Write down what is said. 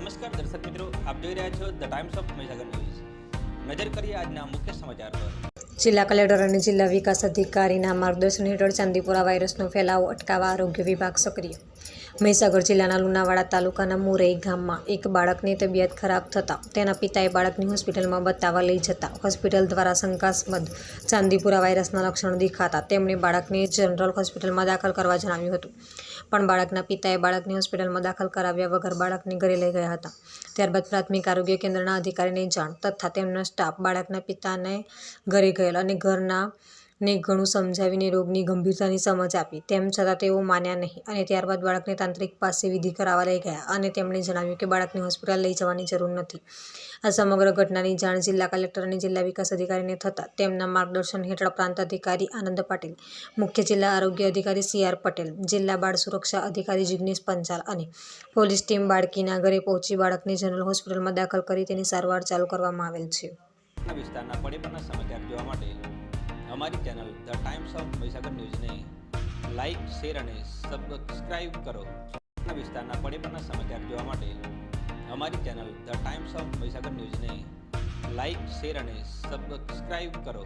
નમસ્કાર દર્શક મિત્રો, આપ જોઈ રહ્યા છો the Times of Mahisagar news. નજર કરીએ આજના મુખ્ય સમાચાર પર। જિલ્લા કલેક્ટર અને જિલ્લા વિકાસ અધિકારીના માર્ગદર્શન હેઠળ ચાંદીપુરા વાયરસનો ફેલાવો અટકાવવા આરોગ્ય વિભાગ સક્રિય। મહીસાગર જિલ્લાના લુણાવાડા તાલુકાના મુરઈ ગામમાં એક બાળકની તબિયત ખરાબ થતાં તેના પિતાએ બાળકની હોસ્પિટલમાં બતાવવા લઈ જતા હોસ્પિટલ દ્વારા શંકાસ્પદ ચાંદીપુરા વાયરસના લક્ષણો દેખાતા તેમણે બાળકને જનરલ હોસ્પિટલમાં દાખલ કરવા જણાવ્યું હતું, પણ બાળકના પિતાએ બાળકને હોસ્પિટલમાં દાખલ કરાવ્યા વગર બાળકને ઘરે લઈ ગયા હતા। ત્યારબાદ પ્રાથમિક આરોગ્ય કેન્દ્રના અધિકારીને જાણ તથા તેમનો સ્ટાફ બાળકના પિતાને ઘરે ગયેલ અને ઘરનાને ઘણું સમજાવીને રોગની ગંભીરતાની સમજ આપી, તેમ છતાં તેઓ માન્યા નહીં અને ત્યારબાદ બાળકને તાંત્રિક પાસે વિધિ કરાવવા લઈ ગયા અને તેમણે જણાવ્યું કે બાળકને હોસ્પિટલ લઈ જવાની જરૂર નથી। આ સમગ્ર ઘટનાની જાણ જિલ્લા કલેક્ટર અને જિલ્લા વિકાસ અધિકારીને થતાં તેમના માર્ગદર્શન હેઠળ પ્રાંત અધિકારી આનંદ પાટીલ, મુખ્ય જિલ્લા આરોગ્ય અધિકારી CR પટેલ, જિલ્લા બાળ સુરક્ષા અધિકારી જિગ્નેશ પંચાલ અને પોલીસ ટીમ બાળકીના ઘરે પહોંચી બાળકને જનરલ હોસ્પિટલમાં દાખલ કરી તેની સારવાર ચાલુ કરવામાં આવેલ છે। વિસ્તારના પડેપણના સમાચાર જોવા માટે અમારી channel the Times of Mahisagar ન્યૂઝને લાઇક, શેર અને સબસ્ક્રાઇબ કરો। વિસ્તારના પડેપણના સમાચાર જોવા માટે અમારી channel the Times of Mahisagar ન્યૂઝને લાઇક, શેર અને સબસ્ક્રાઇબ કરો।